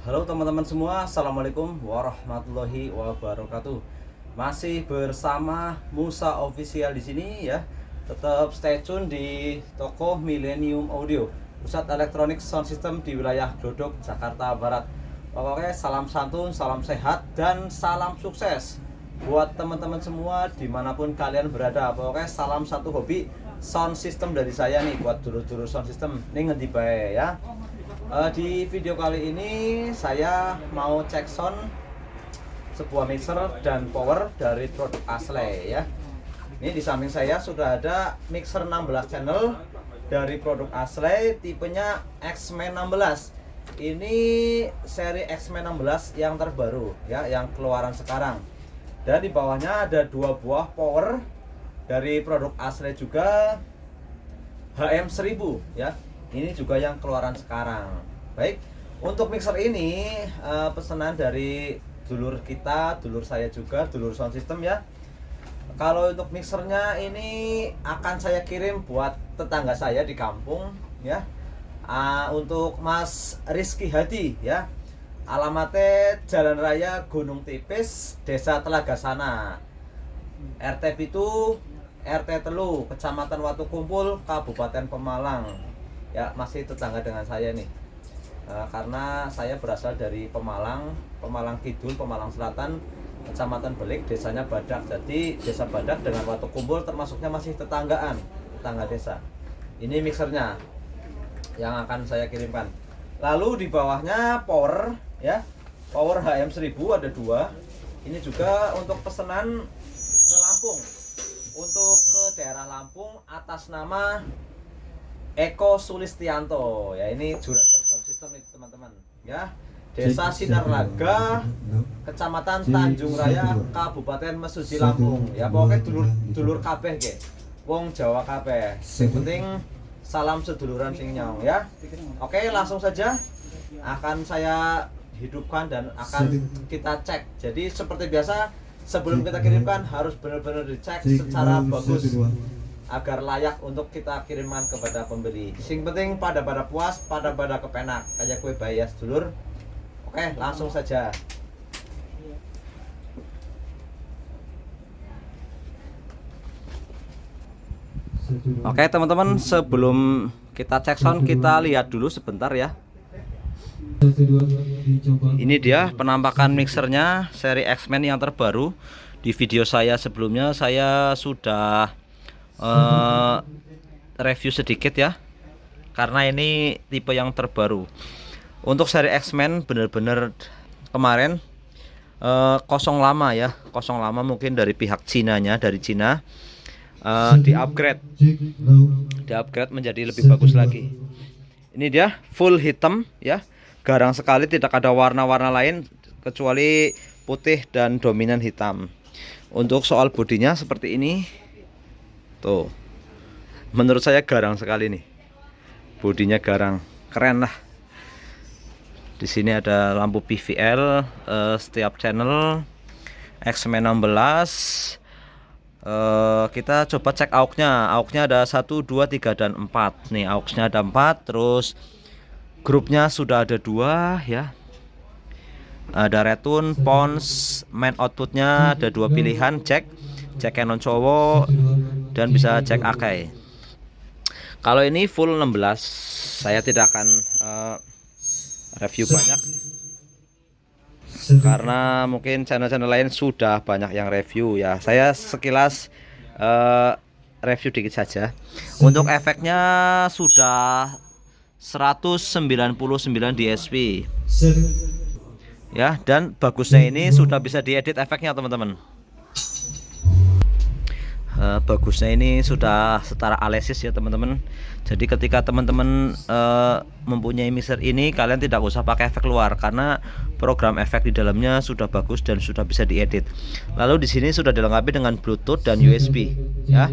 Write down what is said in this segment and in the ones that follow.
Halo teman-teman semua, Assalamualaikum warahmatullahi wabarakatuh. Masih bersama Musa Official di sini ya. Tetap stay tune di toko Millennium Audio, pusat elektronik sound system di wilayah Glodok, Jakarta Barat. Pokoknya salam santun, salam sehat, dan salam sukses buat teman-teman semua dimanapun kalian berada. Pokoknya salam satu hobi sound system dari saya nih buat dulur-dulur sound system. Ini ngendi bae ya. Di video kali ini saya mau cek sound sebuah mixer dan power dari produk Ashley ya. Ini di samping saya sudah ada mixer 16 channel dari produk Ashley, tipenya X-Men 16. Ini seri X-Men 16 yang terbaru ya, yang keluaran sekarang. Dan di bawahnya ada dua buah power dari produk Ashley juga, HM1000 ya. Ini juga yang keluaran sekarang. Baik, untuk mixer ini pesanan dari dulur kita, dulur saya juga, dulur sound system ya. Kalau untuk mixernya ini akan saya kirim buat tetangga saya di kampung ya. Untuk Mas Rizky Hadi ya. Alamatnya Jalan Raya Gunung Tipis, Desa Telaga Sana, RT itu RT Telu, Kecamatan Watu Kumpul, Kabupaten Pemalang. Ya, masih tetangga dengan saya nih. Karena saya berasal dari Pemalang Kidul, Pemalang Selatan, Kecamatan Belik, desanya Badak. Jadi desa Badak dengan Watu Kumpul termasuknya masih tetangga desa. Ini mixernya yang akan saya kirimkan. Lalu di bawahnya power ya. Power HM1000 ada dua. Ini juga untuk pesanan ke Lampung. Untuk ke daerah Lampung atas nama Eko Sulistianto ya. Ini juragan sound system nih teman-teman ya. Desa Sinarlaga, Kecamatan Tanjung Raya, Kabupaten Mesuji, Lampung ya. Pokoknya dulur kabeh ge, wong Jawa kabeh. Yang penting salam seduluran sing nyong ya. Oke, langsung saja akan saya hidupkan dan akan kita cek. Jadi seperti biasa, sebelum kita kirimkan harus benar-benar dicek secara bagus agar layak untuk kita kirimkan kepada pembeli. Sing penting pada puas, pada kepenak kayak kue bayas dulur. Oke, langsung saja. Oke teman-teman, sebelum kita cek sound kita lihat dulu sebentar ya. Ini dia penampakan mixernya seri X-Men yang terbaru. Di video saya sebelumnya saya sudah review sedikit ya, karena ini tipe yang terbaru. Untuk seri X-Men bener-bener kemarin kosong lama ya, kosong lama mungkin dari pihak Cinanya, dari Cina. Di upgrade menjadi lebih bagus lagi. Ini dia full hitam ya, garang sekali, tidak ada warna-warna lain kecuali putih dan dominan hitam. Untuk soal bodinya seperti ini tuh, menurut saya garang sekali nih, bodinya garang, keren lah. Di sini ada lampu PVL setiap channel, X-Men 16. Kita coba cek AUX-nya ada 1, 2, 3, dan 4. Nih AUX-nya ada 4. Terus grupnya sudah ada 2 ya. Ada retune, pons, main outputnya ada 2 pilihan, cek Canon cowok dan bisa cek Akai. Kalau ini full 16, saya tidak akan review banyak karena mungkin channel-channel lain sudah banyak yang review ya. Saya sekilas review dikit saja. Untuk efeknya sudah 199 DSP ya, dan bagusnya ini sudah bisa diedit efeknya teman-teman. Bagusnya ini sudah setara Alesis ya teman-teman. Jadi ketika teman-teman mempunyai mixer ini, kalian tidak usah pakai efek luar karena program efek di dalamnya sudah bagus dan sudah bisa diedit. Lalu di sini sudah dilengkapi dengan Bluetooth dan USB ya.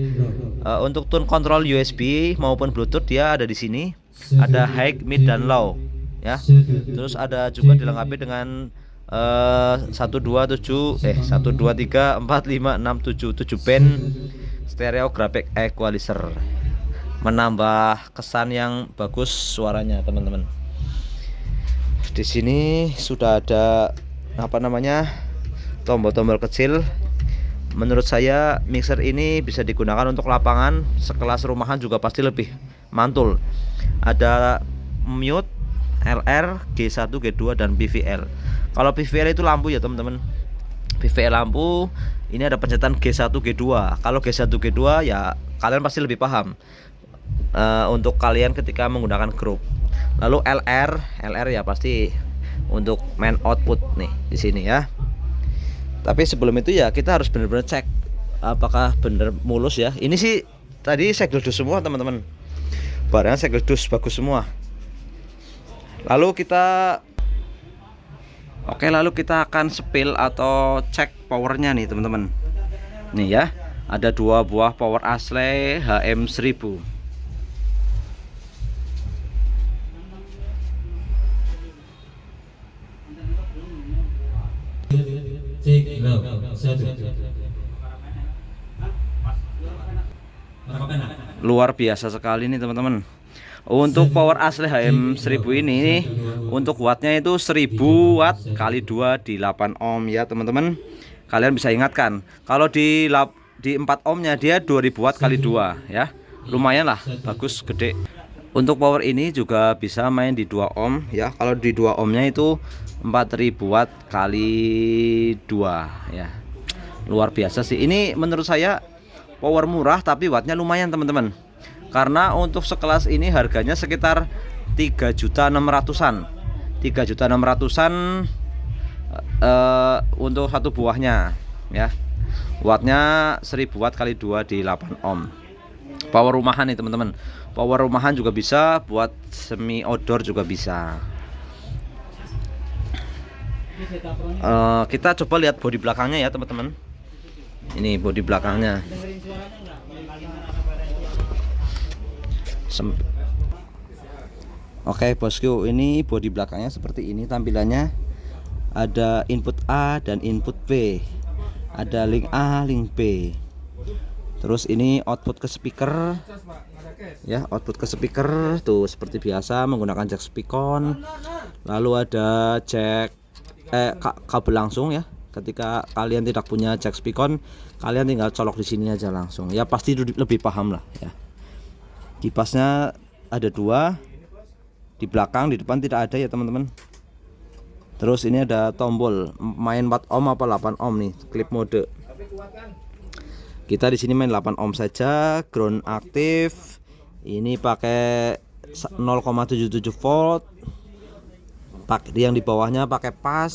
Untuk tune control USB maupun Bluetooth dia ada di sini. Ada high, mid, dan low ya. Terus ada juga dilengkapi dengan 1 2 3 4 5 6 7 band stereo graphic equalizer, menambah kesan yang bagus suaranya teman-teman. di sini sudah ada apa namanya tombol-tombol kecil. Menurut saya mixer ini bisa digunakan untuk lapangan, sekelas rumahan juga pasti lebih mantul. Ada mute, LR, G1, G2 dan PVL. Kalau PVL itu lampu ya teman-teman. PVL lampu, ini ada pencetan G1, G2. Kalau G1, G2 ya kalian pasti lebih paham. Untuk kalian ketika menggunakan grup. Lalu LR ya pasti untuk main output nih di sini ya. Tapi sebelum itu ya kita harus benar-benar cek apakah benar mulus ya. Ini sih tadi segel dus semua teman-teman. Barangnya segel dus bagus semua. Lalu kita akan spill atau cek powernya nih teman-teman. Nih ya, ada 2 buah power Ashley HM1000. Luar biasa sekali nih teman-teman. Untuk power Ashley HM1000 ini untuk wattnya itu 1000 watt kali 2 di 8 ohm ya teman-teman. Kalian bisa ingatkan, kalau di 4 ohmnya dia 2000 watt kali 2 ya. Lumayan lah, bagus, gede. Untuk power ini juga bisa main di 2 ohm ya. Kalau di 2 ohmnya itu 4000 watt kali 2 ya. Luar biasa sih. Ini menurut saya power murah tapi wattnya lumayan teman-teman. Karena untuk sekelas ini harganya sekitar 3.600-an. 3.600-an untuk satu buahnya ya. Wattnya 1000 watt kali 2 di 8 ohm. Power rumahan nih teman-teman. Power rumahan juga bisa, buat semi outdoor juga bisa. Kita coba lihat bodi belakangnya ya teman-teman. Ini bodi belakangnya. Oke bosku, ini bodi belakangnya seperti ini tampilannya. Ada input A dan input B. Ada link A, link B. Terus ini output ke speaker. Ya, output ke speaker tuh seperti biasa menggunakan jack Spicon. Lalu ada jack kabel langsung ya. Ketika kalian tidak punya jack Spicon, kalian tinggal colok di sini aja langsung. Ya pasti lebih paham lah ya. Kipasnya ada 2 di belakang, di depan tidak ada ya teman-teman. Terus ini ada tombol main 4 ohm apa 8 ohm nih, clip mode. Kita di sini main 8 ohm saja, ground aktif. Ini pakai 0,77 volt. Yang di bawahnya pakai pas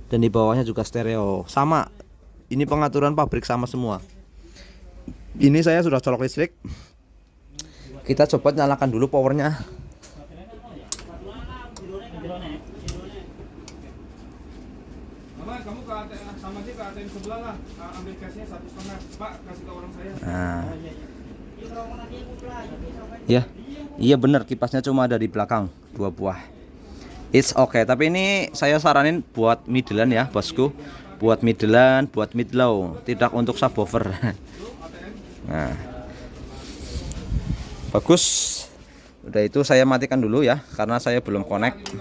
dan di bawahnya juga stereo. Sama. Ini pengaturan pabrik sama semua. Ini saya sudah colok listrik. Kita coba nyalakan dulu powernya. Kamu ke ATM sama sih ke ATM sebelah lah, ambil cashnya 1,5 Pak, kasih ke orang saya. Nah. Ya, iya benar, kipasnya cuma ada di belakang 2 buah. It's okay, tapi ini saya saranin buat middlean ya bosku. Buat middlean, buat mid low, tidak untuk subwoofer. Nah, bagus. Udah itu saya matikan dulu ya, karena saya belum connect.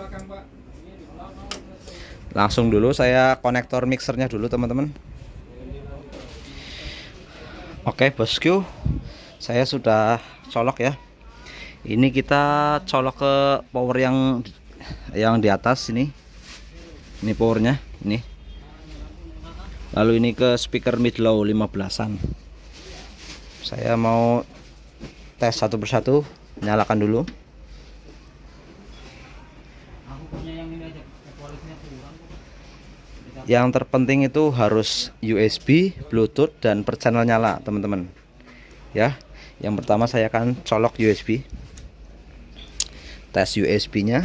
Langsung dulu saya konektor mixernya dulu teman-teman. Oke bosku, saya sudah colok ya. Ini kita colok ke power yang di atas ini. Ini powernya ini. Lalu ini ke speaker mid low 15-an. Saya mau tes satu persatu, nyalakan dulu. Yang terpenting itu harus USB, Bluetooth dan per channel nyala teman-teman. Ya, yang pertama saya akan colok USB. Tes USB-nya.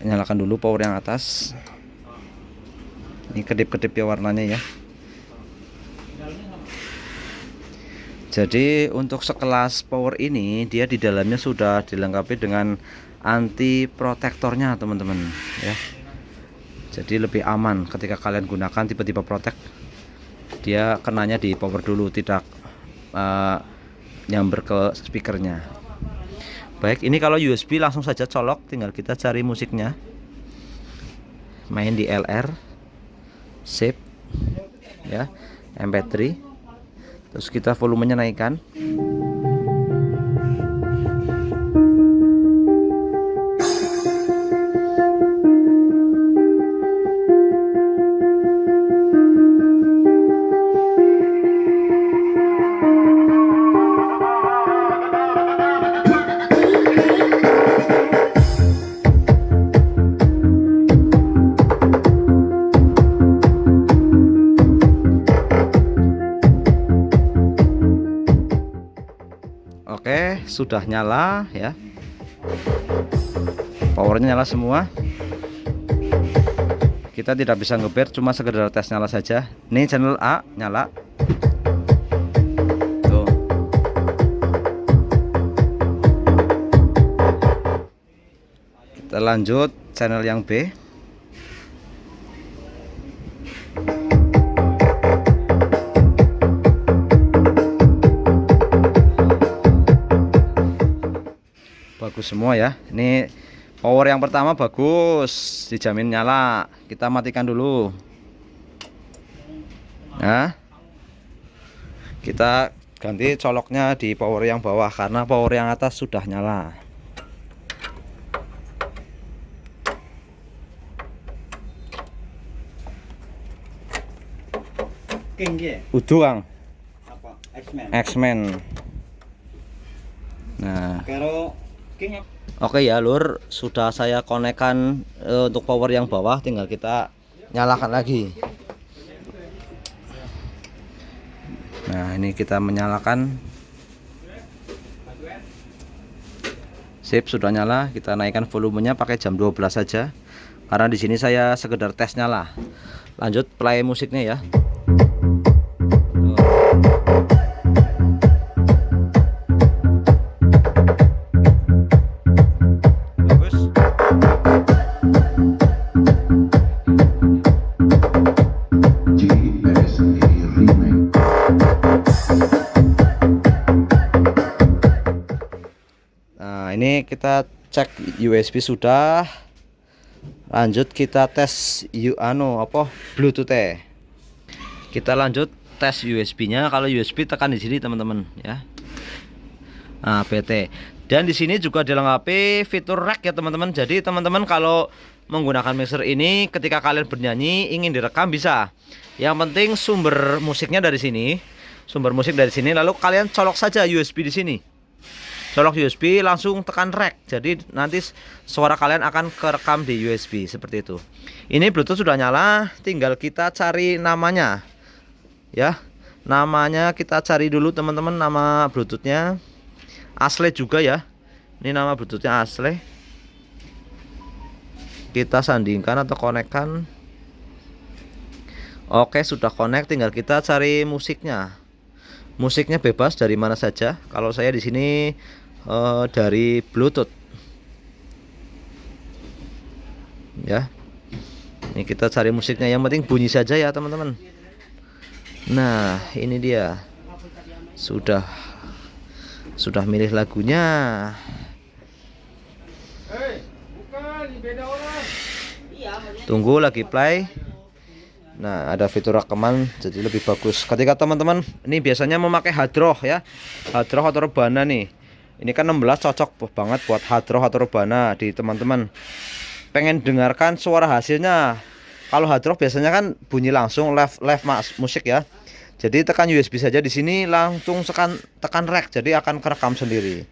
Nyalakan dulu power yang atas. Ini kedip-kedip ya warnanya ya. Jadi untuk sekelas power ini dia di dalamnya sudah dilengkapi dengan anti protektornya teman-teman ya. Jadi lebih aman ketika kalian gunakan tiba-tiba protek, dia kenanya di power dulu, tidak nyamber ke speakernya. Baik, ini kalau USB langsung saja colok, tinggal kita cari musiknya. Main di LR, save, ya, MP3. Terus kita volumenya naikkan. Oke, sudah nyala ya. Powernya nyala semua. Kita tidak bisa ngeber, cuma sekedar tes nyala saja. Ini channel A nyala. Tuh. Kita lanjut channel yang B. Bagus semua ya. Ini power yang pertama bagus, dijamin nyala. Kita matikan dulu. Nah, kita ganti coloknya di power yang bawah karena power yang atas sudah nyala. King ya? Uduang Apa? X-Men. X-Men. Nah, Karo King apa? oke ya lur, sudah saya konekkan untuk power yang bawah, tinggal kita nyalakan lagi. Nah, ini kita menyalakan. Sip, sudah nyala. Kita naikkan volumenya pakai jam 12 saja. Karena di sini saya sekedar tes nyala. Lanjut play musiknya ya. Nah, ini kita cek USB sudah. Lanjut kita tes Bluetooth. Kita lanjut tes USB-nya. Kalau USB tekan di sini teman-teman ya. Nah, BT. Dan di sini juga dilengkapi fitur rack ya teman-teman. Jadi teman-teman kalau menggunakan mixer ini ketika kalian bernyanyi ingin direkam bisa. Yang penting sumber musiknya dari sini. Sumber musik dari sini, lalu kalian colok saja USB di sini. Colok USB langsung tekan rek. Jadi nanti suara kalian akan kerekam di USB seperti itu. Ini Bluetooth sudah nyala, tinggal kita cari namanya. Ya. Namanya kita cari dulu teman-teman, nama Bluetoothnya. Asli juga ya. Ini nama Bluetoothnya Asli. Kita sandingkan atau konekkan. Oke, sudah connect, tinggal kita cari musiknya. Musiknya bebas dari mana saja. Kalau saya di sini dari Bluetooth. Ya. Ini kita cari musiknya, yang penting bunyi saja ya, teman-teman. Nah, ini dia. Sudah milih lagunya. Bukan, beda orang. Tunggu lagi play. Nah, ada fitur rekaman jadi lebih bagus. Ketika teman-teman ini biasanya memakai hadroh ya. Hadroh atau rebana nih. Ini kan 16 cocok banget buat hadroh atau rebana di teman-teman. Pengen dengarkan suara hasilnya. Kalau hadroh biasanya kan bunyi langsung live musik ya. Jadi tekan USB saja di sini langsung tekan rek, jadi akan kerekam sendiri.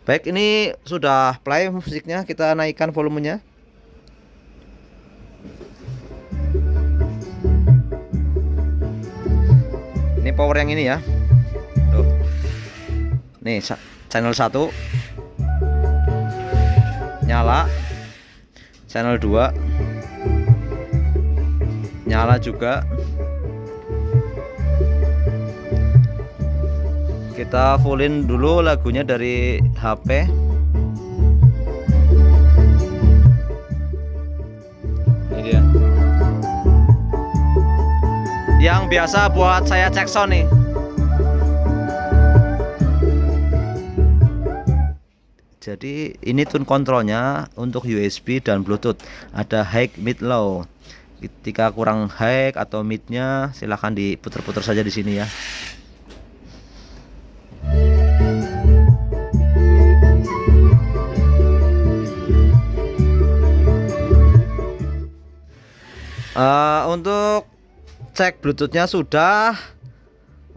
Baik, ini sudah play musiknya, kita naikkan volumenya. Ini power yang ini ya. Tuh. Nih channel 1 nyala. Channel 2 nyala juga. Kita fullin dulu lagunya dari HP. Ini dia. Yang biasa buat saya cek sound nih. Jadi ini tune kontrolnya untuk USB dan Bluetooth. Ada high, mid, low. Ketika kurang high atau midnya silahkan diputar-putar saja di sini ya. Untuk cek Bluetoothnya sudah.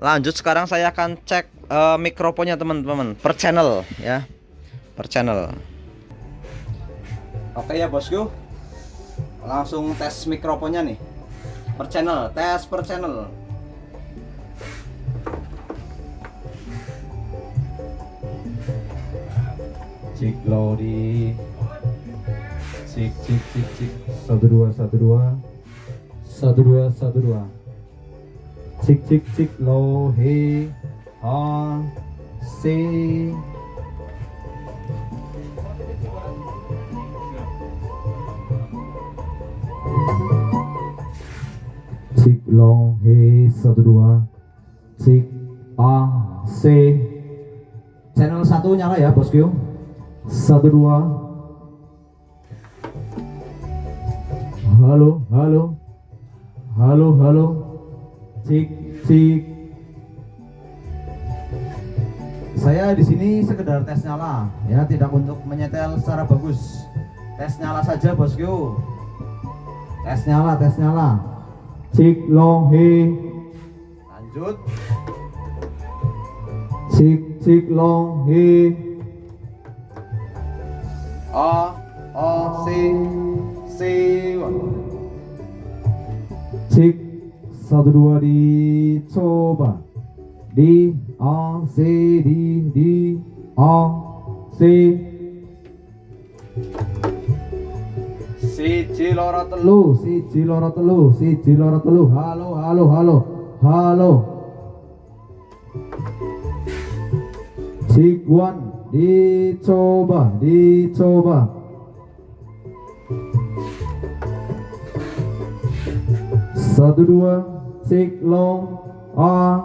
Lanjut sekarang saya akan cek mikrofonnya teman-teman per channel ya, per channel. Oke ya bosku, langsung tes mikrofonnya nih per channel, tes per channel. Cek low di cek 1212 cek low he ha si cek low he 12 cek a c. Channel 1 nyala ya bosku. 12. Halo cik. Saya di sini sekedar tes nyala ya, tidak untuk menyetel secara bagus. Tes nyala saja bosku. Tes nyala. Cik long he Lanjut. cik long he A C cik 12 dicoba di A C di A C siji loro telu. siji loro telu halo cik one dicoba 12 cik long a.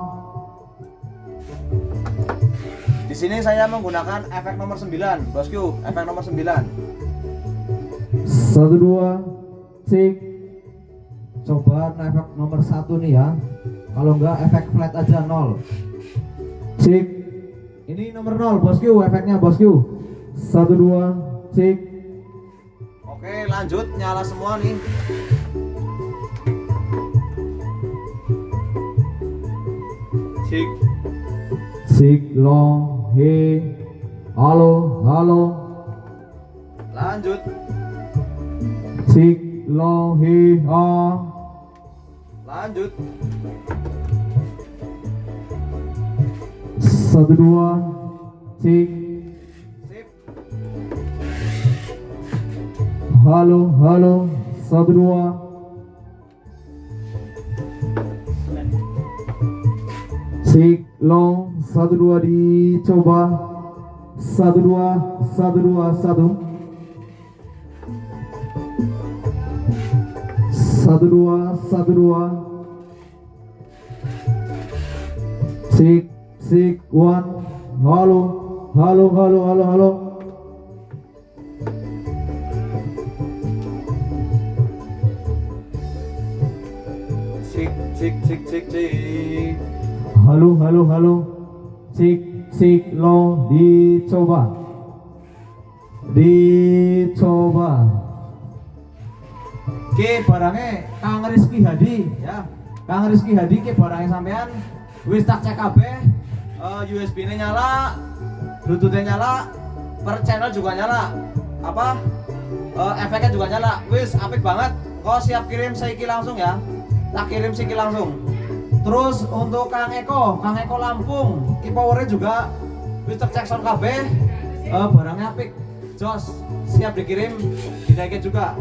Di sini saya menggunakan efek nomor 9 bosku, efek nomor 9. 12 cik. Coba efek nomor 1 nih ya. Kalau enggak efek flat aja 0. Cik. Ini nomor 0 bosku, efeknya bosku. 12 cik. Oke lanjut, nyala semua nih. Cik long he halo Lanjut. cik long he a. Lanjut. 12 cik. Sip. halo 12 cik long 12 dicoba 12 cik one halo Cik. halo cik long dicoba ke barangnya Kang Rizky Hadi ya. Kang Rizky Hadi ke barangnya sampean wis tak cek kabeh, USB-nya nyala, Bluetooth-nya nyala, per channel juga nyala. Efeknya juga nyala. Wis apik banget. Kau siap kirim saiki langsung ya. Tak kirim saiki langsung. Terus untuk Kang Eko Lampung, ki powernya juga wis cek sound kabeh. Barangnya apik. Jos, siap dikirim, dinaikkan juga.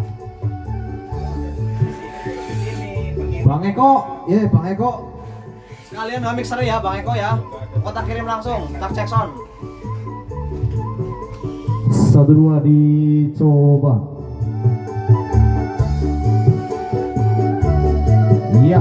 Bang Eko Sekalian mixer ya Bang Eko ya. Kau tak kirim langsung, tak cek sound. 12 dicoba. Iya.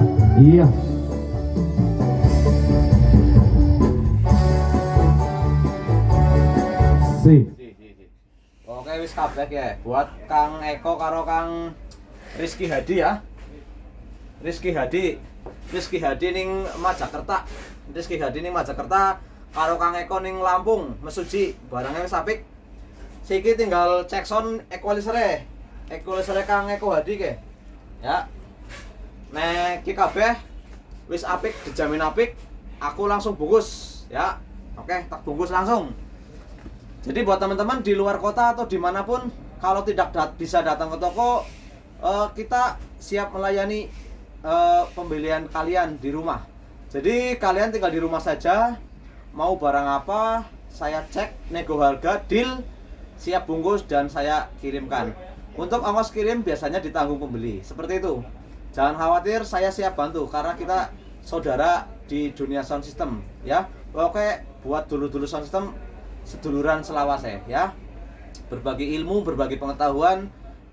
wis kabeh ya. Buat Kang Eko karo Kang Rizky Hadi ya. Rizky Hadi ning Majakerta. Rizky Hadi ning Majakerta karo Kang Eko ning Lampung, Mesuji. Barangnya wis apik. Siki tinggal cek sound equalizer-e. Equalizer Kang Eko Hadi ke. Ya. Nek ki kabeh wis apik, dijamin apik, aku langsung bungkus ya. Oke, tak bungkus langsung. Jadi buat teman-teman di luar kota atau dimanapun, kalau tidak bisa datang ke toko, kita siap melayani pembelian kalian di rumah. Jadi kalian tinggal di rumah saja, mau barang apa, saya cek, nego harga, deal, siap bungkus dan saya kirimkan. Untuk ongkos kirim biasanya ditanggung pembeli, seperti itu. Jangan khawatir, saya siap bantu karena kita saudara di dunia sound system ya. Oke, buat dulu-dulu sound system seduluran selawase ya. Berbagi ilmu, berbagi pengetahuan,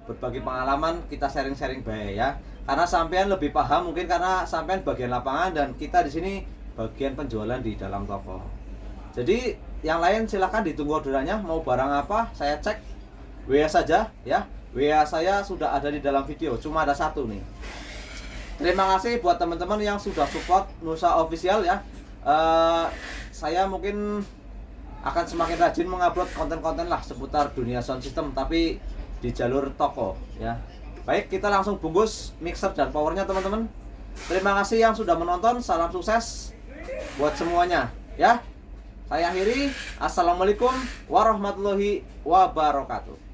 berbagi pengalaman, kita sharing-sharing baik ya. Karena sampean lebih paham mungkin karena sampean bagian lapangan dan kita di sini bagian penjualan di dalam toko. Jadi yang lain silahkan ditunggu orderannya, mau barang apa saya cek WA saja ya. WA saya sudah ada di dalam video, cuma ada satu nih. Terima kasih buat teman-teman yang sudah support Nusa Official ya. Saya mungkin akan semakin rajin mengupload konten-konten lah seputar dunia sound system tapi di jalur toko ya. Baik, kita langsung bungkus mixer dan powernya teman-teman. Terima kasih yang sudah menonton, salam sukses buat semuanya ya. Saya akhiri, assalamualaikum warahmatullahi wabarakatuh.